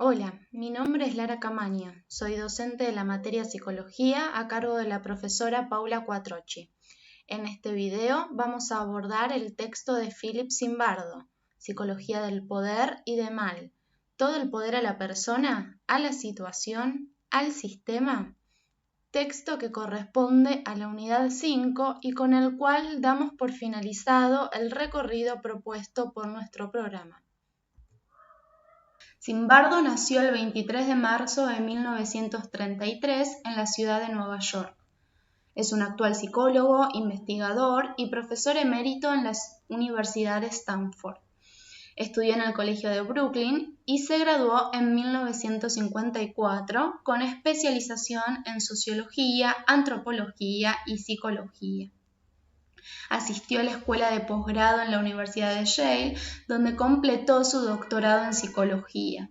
Hola, mi nombre es Lara Camaña, soy docente de la materia Psicología a cargo de la profesora Paula Quattrocchi. En este video vamos a abordar el texto de Philip Zimbardo, Psicología del poder y de mal. ¿Todo el poder a la persona, a la situación, al sistema? Texto que corresponde a la unidad 5 y con el cual damos por finalizado el recorrido propuesto por nuestro programa. Zimbardo nació el 23 de marzo de 1933 en la ciudad de Nueva York. Es un actual psicólogo, investigador y profesor emérito en la Universidad de Stanford. Estudió en el Colegio de Brooklyn y se graduó en 1954 con especialización en Sociología, Antropología y Psicología. Asistió a la escuela de posgrado en la Universidad de Yale, donde completó su doctorado en Psicología.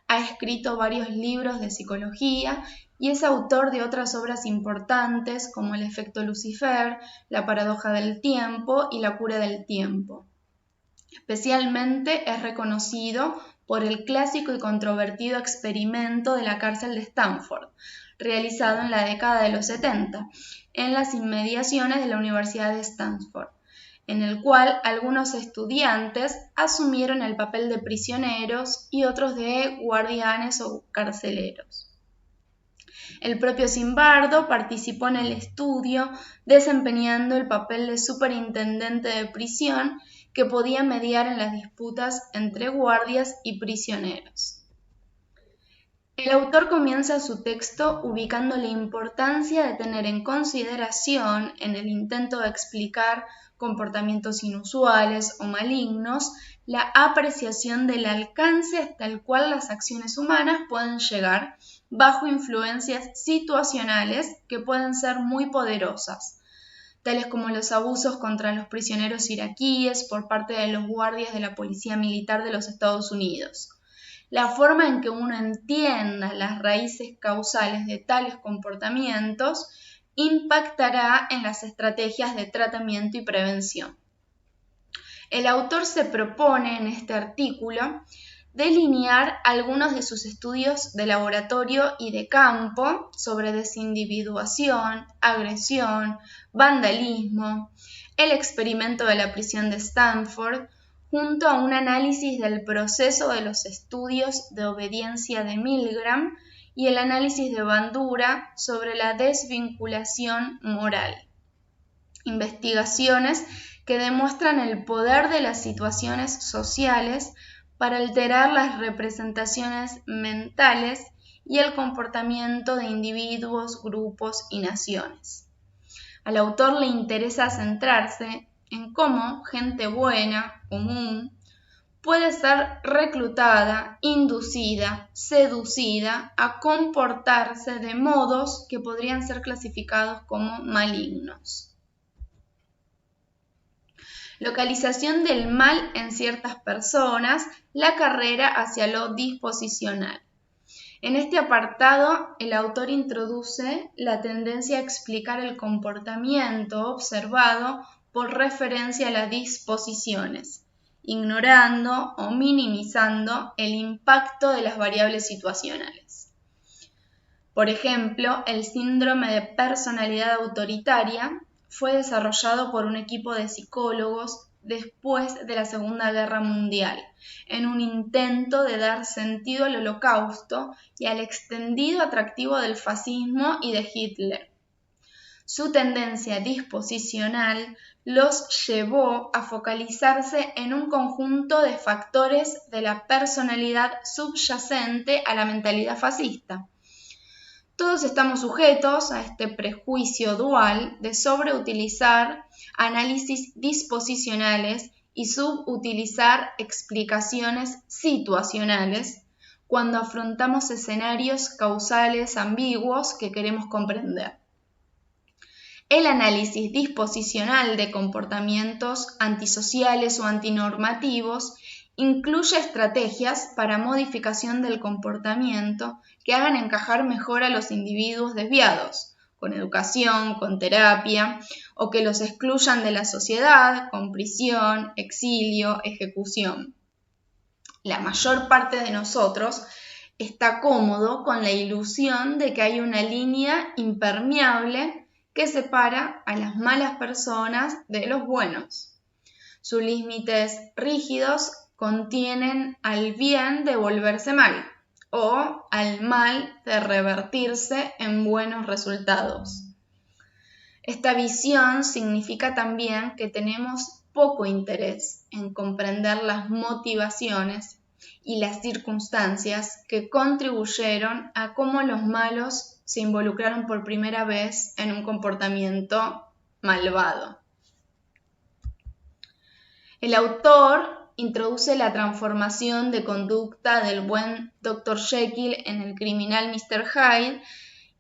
Ha escrito varios libros de psicología y es autor de otras obras importantes como El efecto Lucifer, La paradoja del tiempo y La cura del tiempo. Especialmente es reconocido por el clásico y controvertido experimento de la cárcel de Stanford, realizado en la década de los 70, en las inmediaciones de la Universidad de Stanford, en el cual algunos estudiantes asumieron el papel de prisioneros y otros de guardianes o carceleros. El propio Zimbardo participó en el estudio, desempeñando el papel de superintendente de prisión que podía mediar en las disputas entre guardias y prisioneros. El autor comienza su texto ubicando la importancia de tener en consideración, en el intento de explicar comportamientos inusuales o malignos, la apreciación del alcance hasta el cual las acciones humanas pueden llegar bajo influencias situacionales que pueden ser muy poderosas, tales como los abusos contra los prisioneros iraquíes por parte de los guardias de la Policía Militar de los Estados Unidos. La forma en que uno entienda las raíces causales de tales comportamientos impactará en las estrategias de tratamiento y prevención. El autor se propone en este artículo delinear algunos de sus estudios de laboratorio y de campo sobre desindividuación, agresión, vandalismo, el experimento de la prisión de Stanford, junto a un análisis del proceso de los estudios de obediencia de Milgram y el análisis de Bandura sobre la desvinculación moral. Investigaciones que demuestran el poder de las situaciones sociales para alterar las representaciones mentales y el comportamiento de individuos, grupos y naciones. Al autor le interesa centrarse en cómo gente buena, común, puede ser reclutada, inducida, seducida a comportarse de modos que podrían ser clasificados como malignos. Localización del mal en ciertas personas, la carrera hacia lo disposicional. En este apartado, el autor introduce la tendencia a explicar el comportamiento observado por referencia a las disposiciones, ignorando o minimizando el impacto de las variables situacionales. Por ejemplo, el síndrome de personalidad autoritaria fue desarrollado por un equipo de psicólogos después de la Segunda Guerra Mundial, en un intento de dar sentido al Holocausto y al extendido atractivo del fascismo y de Hitler. Su tendencia disposicional los llevó a focalizarse en un conjunto de factores de la personalidad subyacente a la mentalidad fascista. Todos estamos sujetos a este prejuicio dual de sobreutilizar análisis disposicionales y subutilizar explicaciones situacionales cuando afrontamos escenarios causales ambiguos que queremos comprender. El análisis disposicional de comportamientos antisociales o antinormativos incluye estrategias para modificación del comportamiento que hagan encajar mejor a los individuos desviados, con educación, con terapia, o que los excluyan de la sociedad, con prisión, exilio, ejecución. La mayor parte de nosotros está cómodo con la ilusión de que hay una línea impermeable que separa a las malas personas de los buenos. Sus límites rígidos contienen al bien de volverse mal o al mal de revertirse en buenos resultados. Esta visión significa también que tenemos poco interés en comprender las motivaciones y las circunstancias que contribuyeron a cómo los malos se involucraron por primera vez en un comportamiento malvado. El autor introduce la transformación de conducta del buen Dr. Jekyll en el criminal Mr. Hyde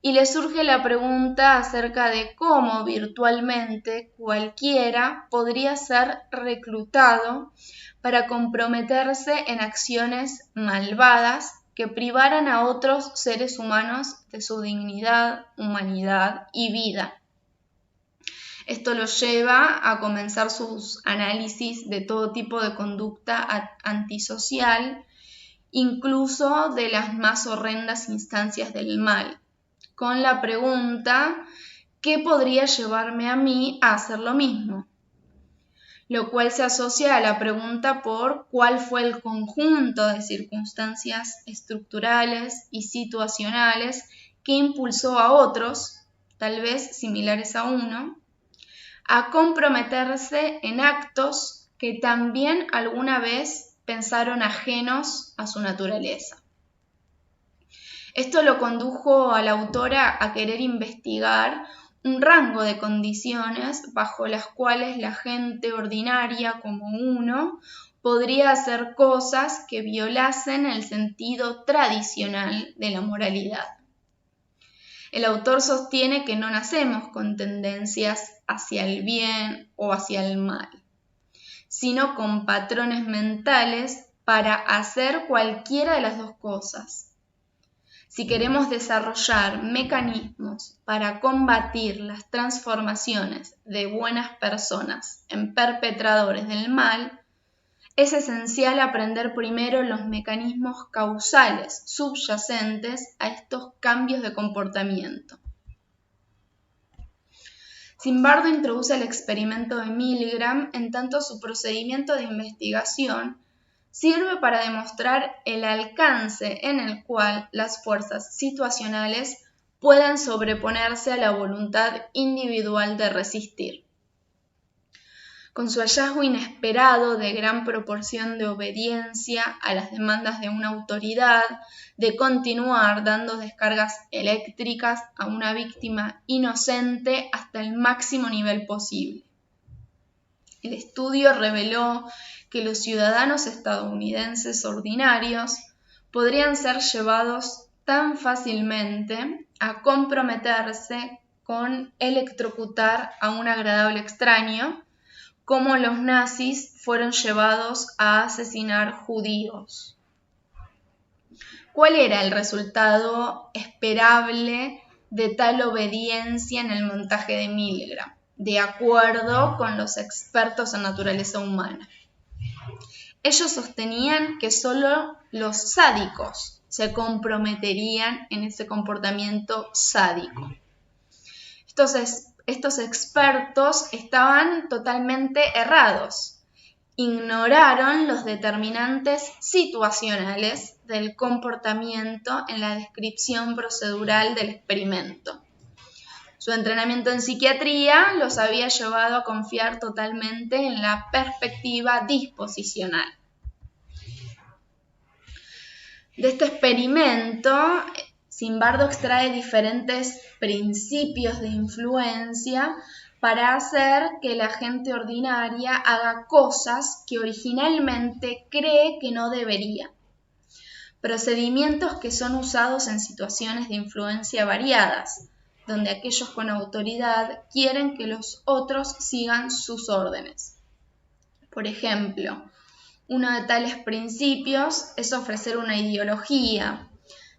y le surge la pregunta acerca de cómo virtualmente cualquiera podría ser reclutado para comprometerse en acciones malvadas que privaran a otros seres humanos de su dignidad, humanidad y vida. Esto lo lleva a comenzar sus análisis de todo tipo de conducta antisocial, incluso de las más horrendas instancias del mal, con la pregunta: ¿qué podría llevarme a mí a hacer lo mismo? Lo cual se asocia a la pregunta por cuál fue el conjunto de circunstancias estructurales y situacionales que impulsó a otros, tal vez similares a uno, a comprometerse en actos que también alguna vez pensaron ajenos a su naturaleza. Esto lo condujo a la autora a querer investigar un rango de condiciones bajo las cuales la gente ordinaria como uno podría hacer cosas que violasen el sentido tradicional de la moralidad. El autor sostiene que no nacemos con tendencias hacia el bien o hacia el mal, sino con patrones mentales para hacer cualquiera de las dos cosas. Si queremos desarrollar mecanismos para combatir las transformaciones de buenas personas en perpetradores del mal, es esencial aprender primero los mecanismos causales subyacentes a estos cambios de comportamiento. Zimbardo introduce el experimento de Milgram, en tanto su procedimiento de investigación sirve para demostrar el alcance en el cual las fuerzas situacionales pueden sobreponerse a la voluntad individual de resistir. Con su hallazgo inesperado de gran proporción de obediencia a las demandas de una autoridad, de continuar dando descargas eléctricas a una víctima inocente hasta el máximo nivel posible. El estudio reveló que los ciudadanos estadounidenses ordinarios podrían ser llevados tan fácilmente a comprometerse con electrocutar a un agradable extraño como los nazis fueron llevados a asesinar judíos. ¿Cuál era el resultado esperable de tal obediencia en el montaje de Milgram, de acuerdo con los expertos en naturaleza humana? Ellos sostenían que solo los sádicos se comprometerían en ese comportamiento sádico. Estos expertos estaban totalmente errados. Ignoraron los determinantes situacionales del comportamiento en la descripción procedural del experimento. Su entrenamiento en psiquiatría los había llevado a confiar totalmente en la perspectiva disposicional. De este experimento, Zimbardo extrae diferentes principios de influencia para hacer que la gente ordinaria haga cosas que originalmente cree que no debería. Procedimientos que son usados en situaciones de influencia variadas, donde aquellos con autoridad quieren que los otros sigan sus órdenes. Por ejemplo, uno de tales principios es ofrecer una ideología,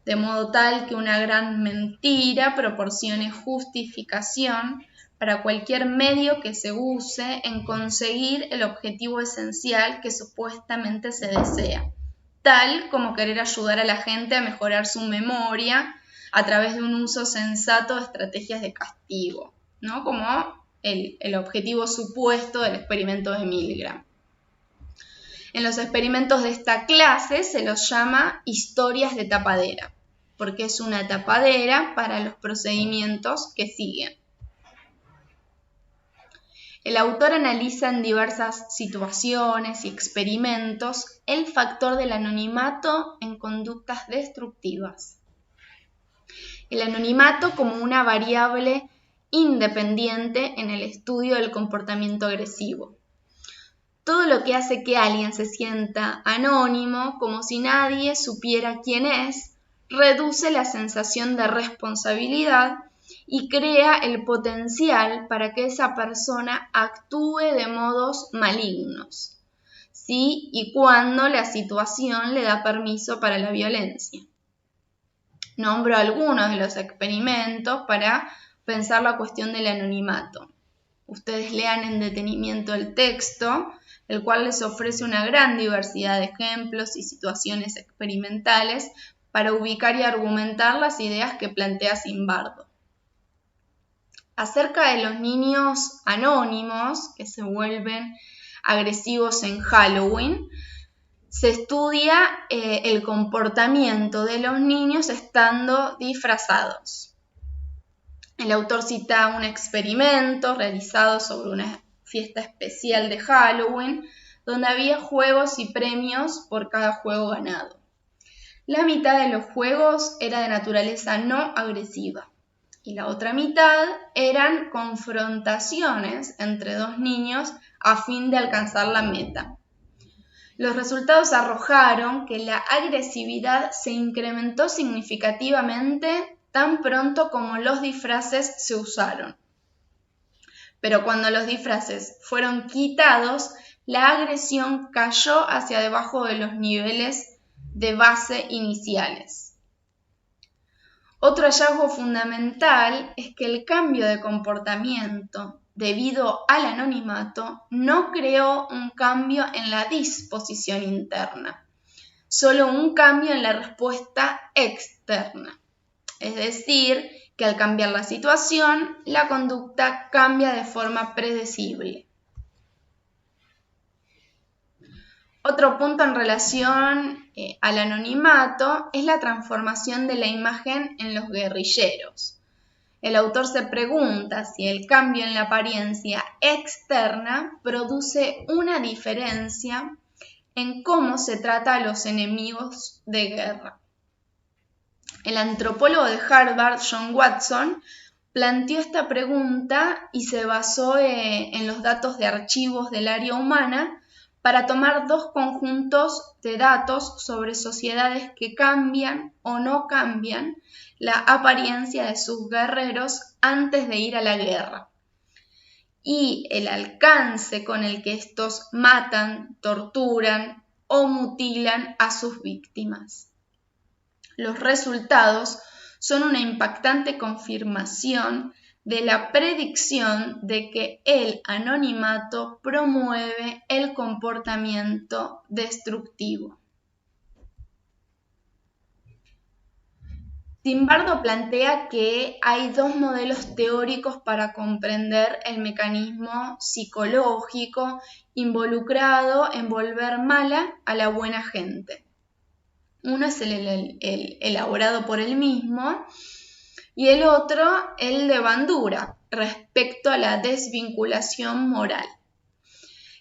de modo tal que una gran mentira proporcione justificación para cualquier medio que se use en conseguir el objetivo esencial que supuestamente se desea, tal como querer ayudar a la gente a mejorar su memoria a través de un uso sensato de estrategias de castigo, ¿no? Como el objetivo supuesto del experimento de Milgram. En los experimentos de esta clase se los llama historias de tapadera, porque es una tapadera para los procedimientos que siguen. El autor analiza en diversas situaciones y experimentos el factor del anonimato en conductas destructivas. El anonimato como una variable independiente en el estudio del comportamiento agresivo. Todo lo que hace que alguien se sienta anónimo, como si nadie supiera quién es, reduce la sensación de responsabilidad y crea el potencial para que esa persona actúe de modos malignos, ¿sí? Y cuando la situación le da permiso para la violencia. Nombro algunos de los experimentos para pensar la cuestión del anonimato. Ustedes lean en detenimiento el texto, el cual les ofrece una gran diversidad de ejemplos y situaciones experimentales para ubicar y argumentar las ideas que plantea Zimbardo. Acerca de los niños anónimos que se vuelven agresivos en Halloween, se estudia el comportamiento de los niños estando disfrazados. El autor cita un experimento realizado sobre una fiesta especial de Halloween, donde había juegos y premios por cada juego ganado. La mitad de los juegos era de naturaleza no agresiva y la otra mitad eran confrontaciones entre dos niños a fin de alcanzar la meta. Los resultados arrojaron que la agresividad se incrementó significativamente tan pronto como los disfraces se usaron. Pero cuando los disfraces fueron quitados, la agresión cayó hacia debajo de los niveles de base iniciales. Otro hallazgo fundamental es que el cambio de comportamiento debido al anonimato no creó un cambio en la disposición interna, solo un cambio en la respuesta externa. Es decir, que al cambiar la situación, la conducta cambia de forma predecible. Otro punto en relación al anonimato es la transformación de la imagen en los guerrilleros. El autor se pregunta si el cambio en la apariencia externa produce una diferencia en cómo se trata a los enemigos de guerra. El antropólogo de Harvard, John Watson, planteó esta pregunta y se basó en los datos de archivos del área humana para tomar dos conjuntos de datos sobre sociedades que cambian o no cambian la apariencia de sus guerreros antes de ir a la guerra y el alcance con el que estos matan, torturan o mutilan a sus víctimas. Los resultados son una impactante confirmación de la predicción de que el anonimato promueve el comportamiento destructivo. Zimbardo plantea que hay dos modelos teóricos para comprender el mecanismo psicológico involucrado en volver mala a la buena gente. Uno es el elaborado por él mismo y el otro el de Bandura respecto a la desvinculación moral,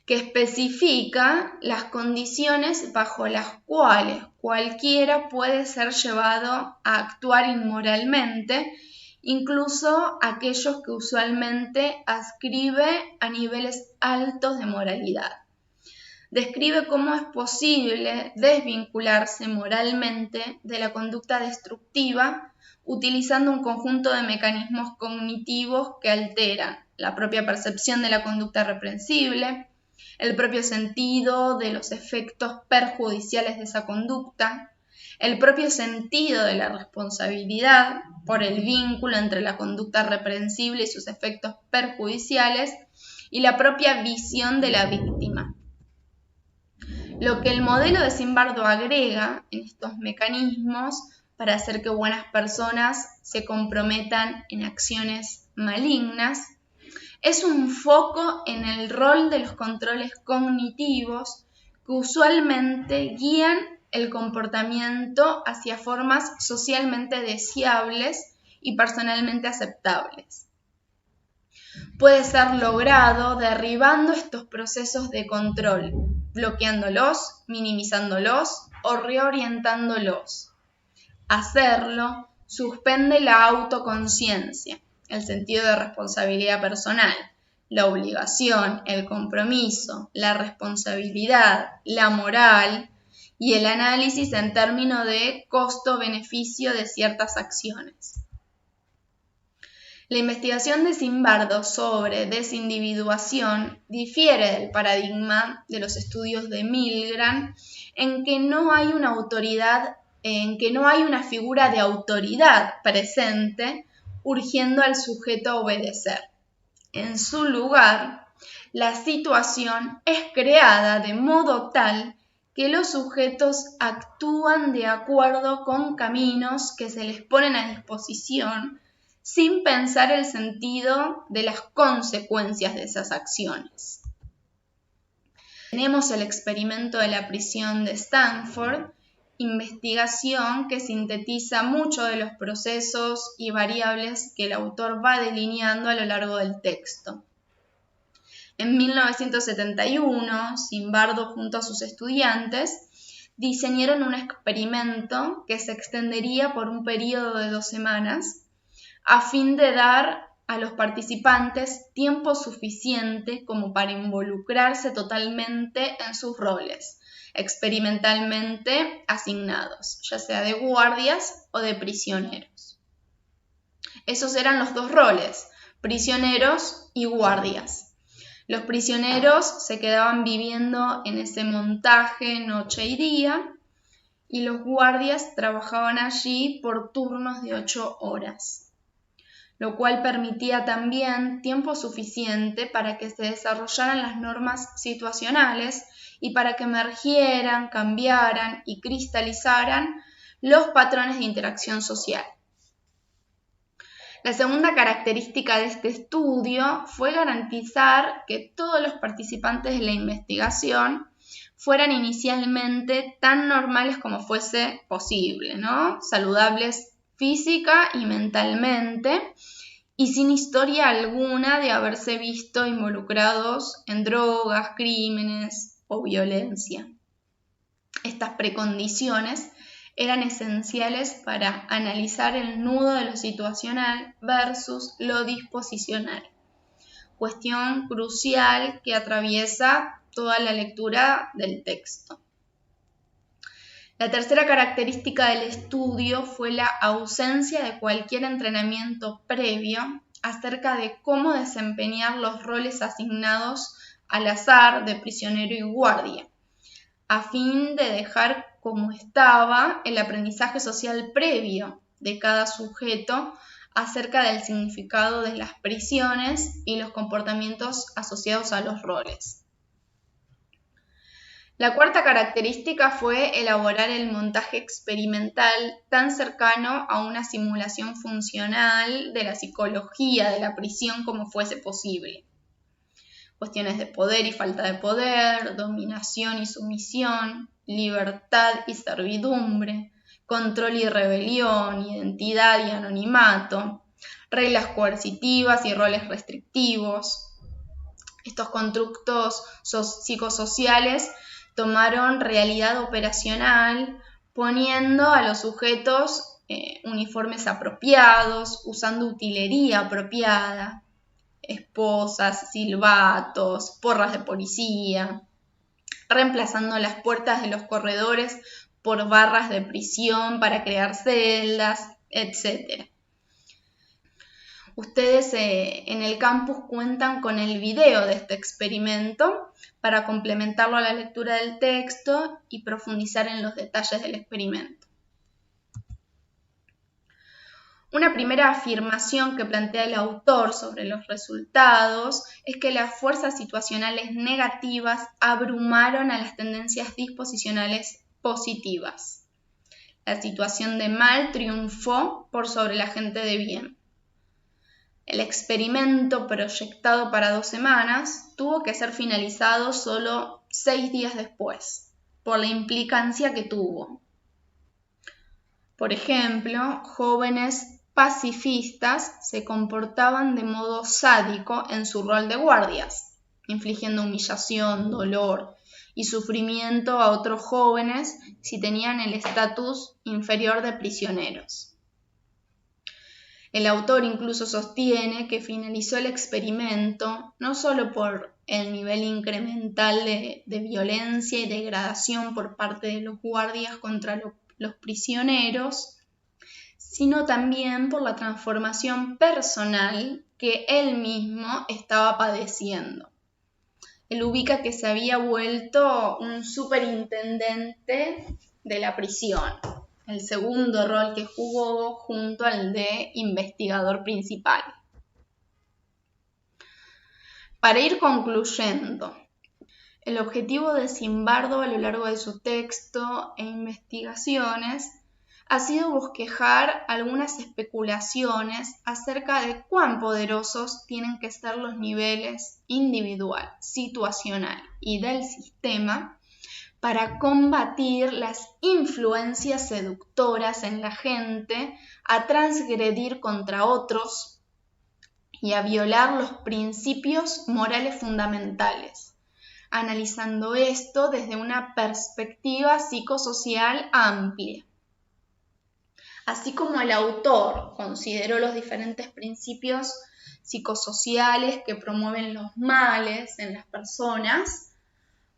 que especifica las condiciones bajo las cuales cualquiera puede ser llevado a actuar inmoralmente, incluso aquellos que usualmente ascribe a niveles altos de moralidad. Describe cómo es posible desvincularse moralmente de la conducta destructiva utilizando un conjunto de mecanismos cognitivos que alteran la propia percepción de la conducta reprensible, el propio sentido de los efectos perjudiciales de esa conducta, el propio sentido de la responsabilidad por el vínculo entre la conducta reprensible y sus efectos perjudiciales y la propia visión de la víctima. Lo que el modelo de Zimbardo agrega en estos mecanismos para hacer que buenas personas se comprometan en acciones malignas es un foco en el rol de los controles cognitivos que usualmente guían el comportamiento hacia formas socialmente deseables y personalmente aceptables. Puede ser logrado derribando estos procesos de control, bloqueándolos, minimizándolos o reorientándolos. Hacerlo suspende la autoconciencia, el sentido de responsabilidad personal, la obligación, el compromiso, la responsabilidad, la moral y el análisis en términos de costo-beneficio de ciertas acciones. La investigación de Zimbardo sobre desindividuación difiere del paradigma de los estudios de Milgram en que no hay una figura de autoridad presente urgiendo al sujeto a obedecer. En su lugar, la situación es creada de modo tal que los sujetos actúan de acuerdo con caminos que se les ponen a disposición sin pensar el sentido de las consecuencias de esas acciones. Tenemos el experimento de la prisión de Stanford, investigación que sintetiza muchos de los procesos y variables que el autor va delineando a lo largo del texto. En 1971, Zimbardo junto a sus estudiantes diseñaron un experimento que se extendería por un periodo de 2 semanas a fin de dar a los participantes tiempo suficiente como para involucrarse totalmente en sus roles, experimentalmente asignados, ya sea de guardias o de prisioneros. Esos eran los 2 roles, prisioneros y guardias. Los prisioneros se quedaban viviendo en ese montaje noche y día, y los guardias trabajaban allí por turnos de 8 horas. Lo cual permitía también tiempo suficiente para que se desarrollaran las normas situacionales y para que emergieran, cambiaran y cristalizaran los patrones de interacción social. La segunda característica de este estudio fue garantizar que todos los participantes de la investigación fueran inicialmente tan normales como fuese posible, ¿no? Saludables física y mentalmente, y sin historia alguna de haberse visto involucrados en drogas, crímenes o violencia. Estas precondiciones eran esenciales para analizar el nudo de lo situacional versus lo disposicional, cuestión crucial que atraviesa toda la lectura del texto. La tercera característica del estudio fue la ausencia de cualquier entrenamiento previo acerca de cómo desempeñar los roles asignados al azar de prisionero y guardia, a fin de dejar como estaba el aprendizaje social previo de cada sujeto acerca del significado de las prisiones y los comportamientos asociados a los roles. La cuarta característica fue elaborar el montaje experimental tan cercano a una simulación funcional de la psicología de la prisión como fuese posible. Cuestiones de poder y falta de poder, dominación y sumisión, libertad y servidumbre, control y rebelión, identidad y anonimato, reglas coercitivas y roles restrictivos. Estos constructos psicosociales tomaron realidad operacional, poniendo a los sujetos uniformes apropiados, usando utilería apropiada, esposas, silbatos, porras de policía, reemplazando las puertas de los corredores por barras de prisión para crear celdas, etc. Ustedes en el campus cuentan con el video de este experimento para complementarlo a la lectura del texto y profundizar en los detalles del experimento. Una primera afirmación que plantea el autor sobre los resultados es que las fuerzas situacionales negativas abrumaron a las tendencias disposicionales positivas. La situación de mal triunfó por sobre la gente de bien. El experimento, proyectado para 2 semanas, tuvo que ser finalizado solo 6 días después, por la implicancia que tuvo. Por ejemplo, jóvenes pacifistas se comportaban de modo sádico en su rol de guardias, infligiendo humillación, dolor y sufrimiento a otros jóvenes si tenían el estatus inferior de prisioneros. El autor incluso sostiene que finalizó el experimento no solo por el nivel incremental de violencia y degradación por parte de los guardias contra los prisioneros, sino también por la transformación personal que él mismo estaba padeciendo. Él ubica que se había vuelto un superintendente de la prisión, el segundo rol que jugó junto al de investigador principal. Para ir concluyendo, el objetivo de Zimbardo a lo largo de su texto e investigaciones ha sido bosquejar algunas especulaciones acerca de cuán poderosos tienen que ser los niveles individual, situacional y del sistema para combatir las influencias seductoras en la gente, a transgredir contra otros y a violar los principios morales fundamentales, analizando esto desde una perspectiva psicosocial amplia. Así como el autor consideró los diferentes principios psicosociales que promueven los males en las personas,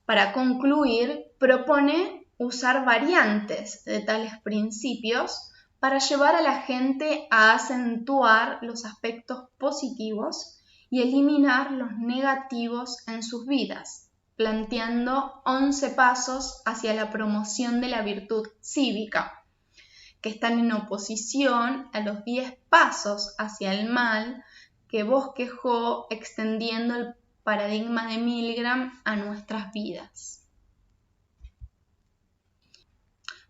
para concluir, propone usar variantes de tales principios para llevar a la gente a acentuar los aspectos positivos y eliminar los negativos en sus vidas, planteando 11 pasos hacia la promoción de la virtud cívica, que están en oposición a los 10 pasos hacia el mal que bosquejó extendiendo el paradigma de Milgram a nuestras vidas.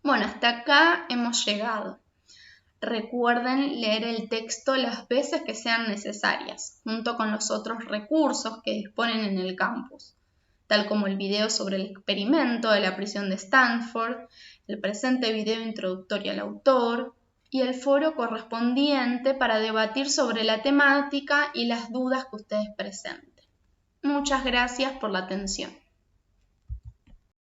Bueno, hasta acá hemos llegado. Recuerden leer el texto las veces que sean necesarias, junto con los otros recursos que disponen en el campus, tal como el video sobre el experimento de la prisión de Stanford, el presente video introductorio al autor y el foro correspondiente para debatir sobre la temática y las dudas que ustedes presenten. Muchas gracias por la atención.